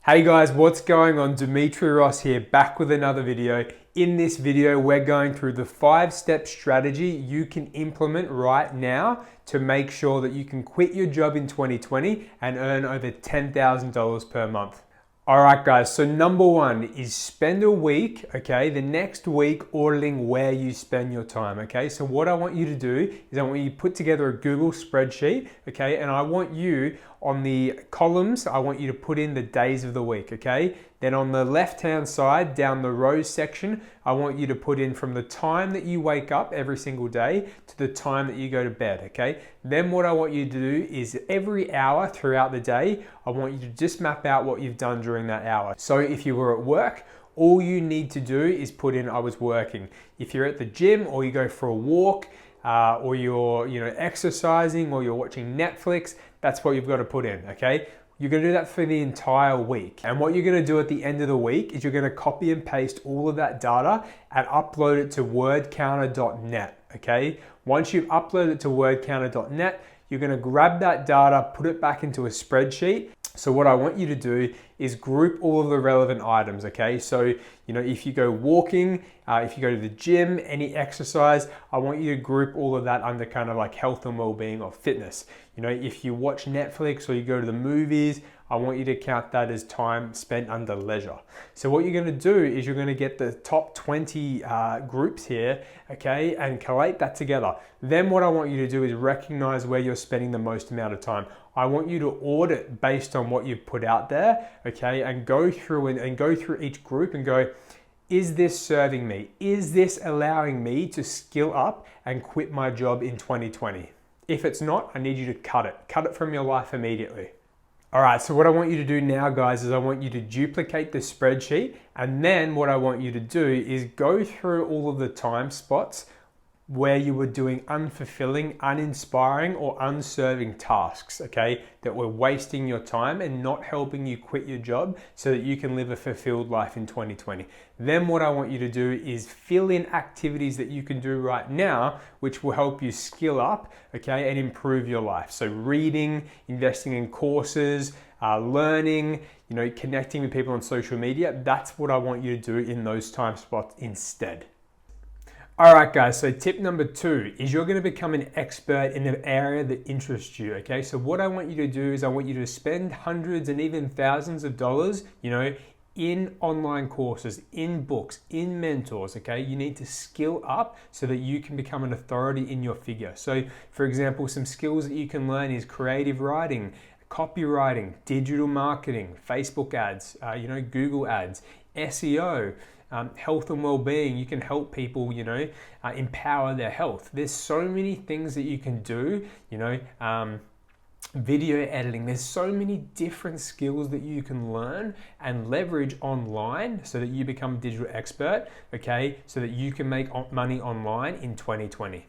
Hey guys, what's going on? Dimitri Ross here, back with another video. In this video, we're going through the 5-step strategy you can implement right now to make sure that you can quit your job in 2020 and earn over $10,000 per month. All right, guys, so number one is spend a week, okay, the next week auditing where you spend your time, okay? So what I want you to do is I want you to put together a Google spreadsheet, okay? And I want you on the columns, I want you to put in the days of the week, okay? Then on the left-hand side, down the rows section, I want you to put in from the time that you wake up every single day to the time that you go to bed, okay? Then what I want you to do is every hour throughout the day, I want you to just map out what you've done during that hour. So if you were at work, all you need to do is put in I was working. If you're at the gym or you go for a walk, or you're exercising or you're watching Netflix, that's what you've got to put in, okay? You're going to do that for the entire week. And what you're going to do at the end of the week is you're going to copy and paste all of that data and upload it to wordcounter.net, okay? Once you've uploaded it to wordcounter.net, you're going to grab that data, put it back into a spreadsheet. So what I want you to do is group all of the relevant items, okay? So, if you go walking, if you go to the gym, any exercise, I want you to group all of that under kind of like health and well-being or fitness. If you watch Netflix or you go to the movies, I want you to count that as time spent under leisure. So what you're going to do is you're going to get the top 20 groups here, okay, and collate that together. Then what I want you to do is recognize where you're spending the most amount of time. I want you to audit based on what you've put out there, okay, and go through and go through each group and go, is this serving me? Is this allowing me to skill up and quit my job in 2020? If it's not, I need you to cut it. Cut it from your life immediately. All right, so what I want you to do now, guys, is I want you to duplicate the spreadsheet, and then what I want you to do is go through all of the time spots where you were doing unfulfilling, uninspiring, or unserving tasks, okay, that were wasting your time and not helping you quit your job so that you can live a fulfilled life in 2020. Then what I want you to do is fill in activities that you can do right now, which will help you skill up, okay, and improve your life. So reading, investing in courses, learning, connecting with people on social media, that's what I want you to do in those time spots instead. All right, guys, so tip number 2 is you're going to become an expert in an area that interests you, okay? So what I want you to do is I want you to spend hundreds and even thousands of dollars, in online courses, in books, in mentors, okay? You need to skill up so that you can become an authority in your figure. So, for example, some skills that you can learn is creative writing, copywriting, digital marketing, Facebook ads, Google ads, SEO, health and well-being. You can help people, empower their health. There's so many things that you can do, video editing. There's so many different skills that you can learn and leverage online so that you become a digital expert, okay, so that you can make money online in 2020.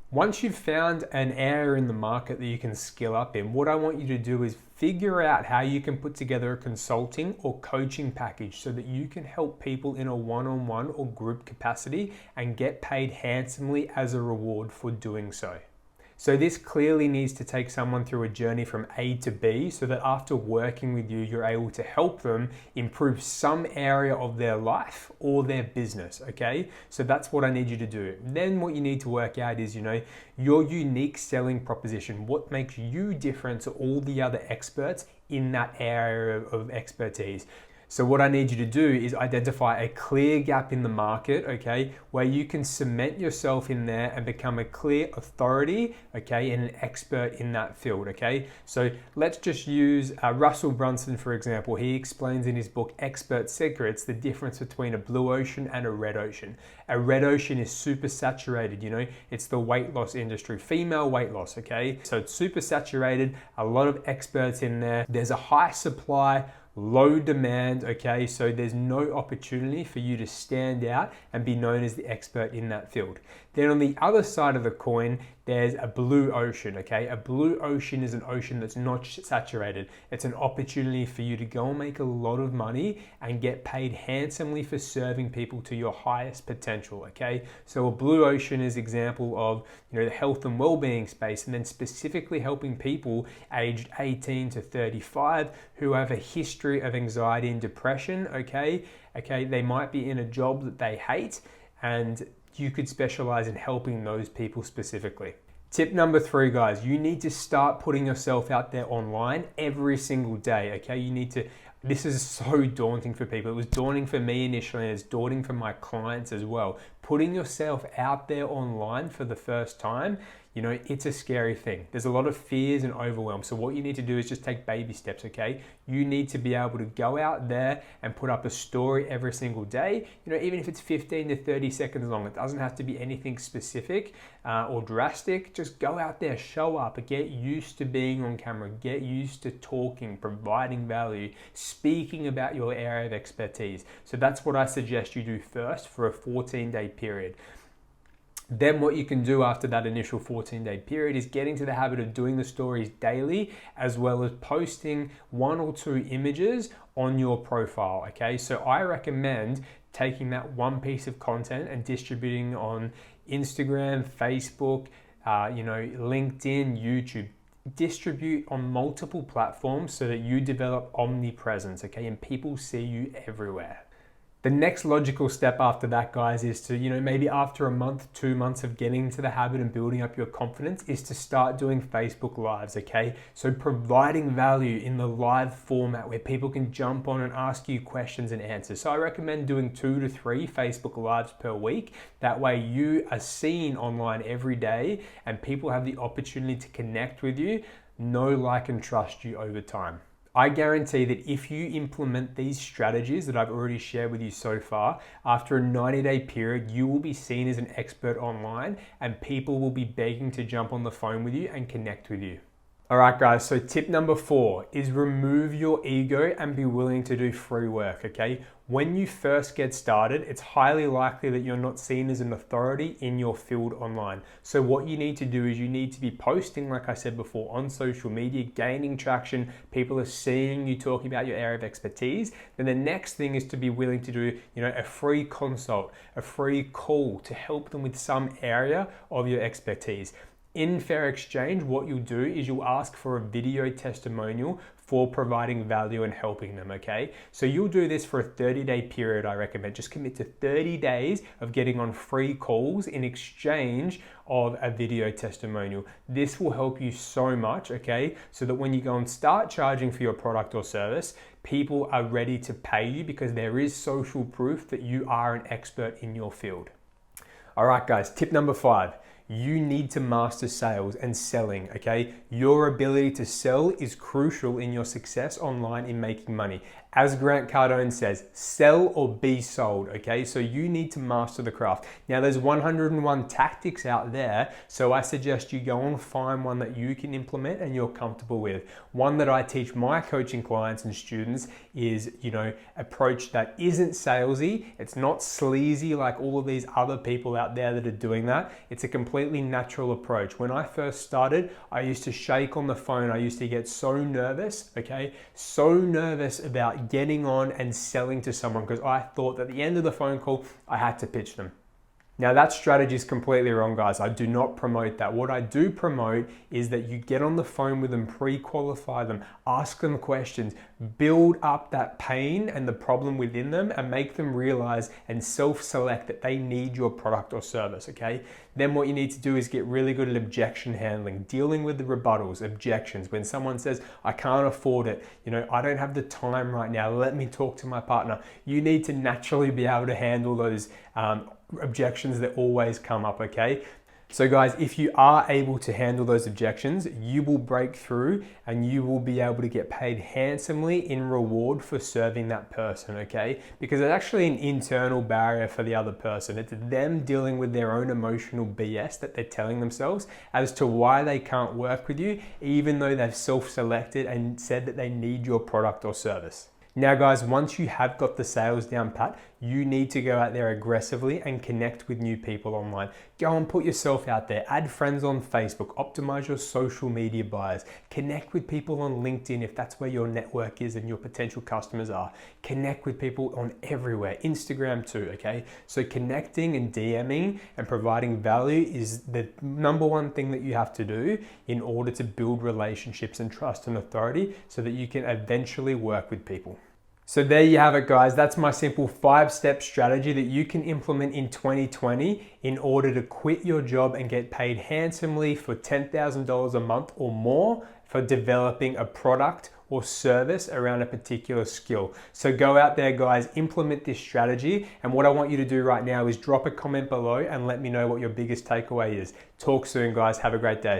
Once you've found an area in the market that you can skill up in, what I want you to do is figure out how you can put together a consulting or coaching package so that you can help people in a one-on-one or group capacity and get paid handsomely as a reward for doing so. So this clearly needs to take someone through a journey from A to B so that after working with you, you're able to help them improve some area of their life or their business, okay? So that's what I need you to do. Then what you need to work out is, your unique selling proposition. What makes you different to all the other experts in that area of expertise? So what I need you to do is identify a clear gap in the market, okay, where you can cement yourself in there and become a clear authority, okay, and an expert in that field, okay? So let's just use Russell Brunson, for example. He explains in his book, Expert Secrets, the difference between a blue ocean and a red ocean. A red ocean is super saturated, it's the weight loss industry, female weight loss, okay? So it's super saturated, a lot of experts in there. There's a high supply, low demand, okay? So there's no opportunity for you to stand out and be known as the expert in that field. Then on the other side of the coin, there's a blue ocean, okay? A blue ocean is an ocean that's not saturated. It's an opportunity for you to go and make a lot of money and get paid handsomely for serving people to your highest potential, okay? So a blue ocean is example of, the health and well-being space, and then specifically helping people aged 18 to 35 who have a history history of anxiety and depression, okay, they might be in a job that they hate, and you could specialize in helping those people specifically. Tip number 3, guys, you need to start putting yourself out there online every single day, okay? This is so daunting for people. It was daunting for me initially, and it's daunting for my clients as well. Putting yourself out there online for the first time, it's a scary thing. There's a lot of fears and overwhelm. So what you need to do is just take baby steps, okay? You need to be able to go out there and put up a story every single day, even if it's 15 to 30 seconds long. It doesn't have to be anything specific or drastic. Just go out there, show up, get used to being on camera, get used to talking, providing value, speaking about your area of expertise. So that's what I suggest you do first for a 14-day period. Then what you can do after that initial 14-day period is get into the habit of doing the stories daily, as well as posting 1 or 2 images on your profile, okay? So I recommend taking that one piece of content and distributing on Instagram, Facebook, LinkedIn, YouTube. Distribute on multiple platforms so that you develop omnipresence, okay? And people see you everywhere. The next logical step after that, guys, is to, maybe after a month, 2 months of getting into the habit and building up your confidence, is to start doing Facebook Lives, okay? So providing value in the live format where people can jump on and ask you questions and answers. So I recommend doing 2 to 3 Facebook Lives per week. That way you are seen online every day and people have the opportunity to connect with you, know, like, and trust you over time. I guarantee that if you implement these strategies that I've already shared with you so far, after a 90-day period, you will be seen as an expert online and people will be begging to jump on the phone with you and connect with you. All right, guys, so tip number 4 is remove your ego and be willing to do free work, okay? When you first get started, it's highly likely that you're not seen as an authority in your field online. So what you need to do is you need to be posting, like I said before, on social media, gaining traction. People are seeing you talking about your area of expertise. Then the next thing is to be willing to do, a free consult, a free call to help them with some area of your expertise. In fair exchange, what you'll do is you'll ask for a video testimonial for providing value and helping them, okay? So you'll do this for a 30-day period, I recommend. Just commit to 30 days of getting on free calls in exchange of a video testimonial. This will help you so much, okay? So that when you go and start charging for your product or service, people are ready to pay you because there is social proof that you are an expert in your field. All right, guys, tip number 5. You need to master sales and selling, okay? Your ability to sell is crucial in your success online in making money. As Grant Cardone says, sell or be sold, okay? So you need to master the craft. Now there's 101 tactics out there, so I suggest you go and find one that you can implement and you're comfortable with. One that I teach my coaching clients and students is, approach that isn't salesy. It's not sleazy like all of these other people out there that are doing that. It's a completely natural approach. When I first started, I used to shake on the phone. I used to get so nervous, okay? So nervous about getting on and selling to someone because I thought that at the end of the phone call, I had to pitch them. Now that strategy is completely wrong, guys. I do not promote that. What I do promote is that you get on the phone with them, pre-qualify them, ask them questions, build up that pain and the problem within them and make them realize and self-select that they need your product or service, okay? Then what you need to do is get really good at objection handling, dealing with the rebuttals, objections. When someone says, I can't afford it, I don't have the time right now, let me talk to my partner. You need to naturally be able to handle those objections that always come up, okay? So guys, if you are able to handle those objections, you will break through and you will be able to get paid handsomely in reward for serving that person, okay? Because it's actually an internal barrier for the other person. It's them dealing with their own emotional BS that they're telling themselves as to why they can't work with you, even though they've self-selected and said that they need your product or service. Now guys, once you have got the sales down pat, you need to go out there aggressively and connect with new people online. Go and put yourself out there, add friends on Facebook, optimize your social media buyers, connect with people on LinkedIn if that's where your network is and your potential customers are. Connect with people on everywhere, Instagram too, okay? So connecting and DMing and providing value is the number one thing that you have to do in order to build relationships and trust and authority so that you can eventually work with people. So there you have it, guys. That's my simple 5-step strategy that you can implement in 2020 in order to quit your job and get paid handsomely for $10,000 a month or more for developing a product or service around a particular skill. So go out there, guys, implement this strategy. And what I want you to do right now is drop a comment below and let me know what your biggest takeaway is. Talk soon, guys. Have a great day.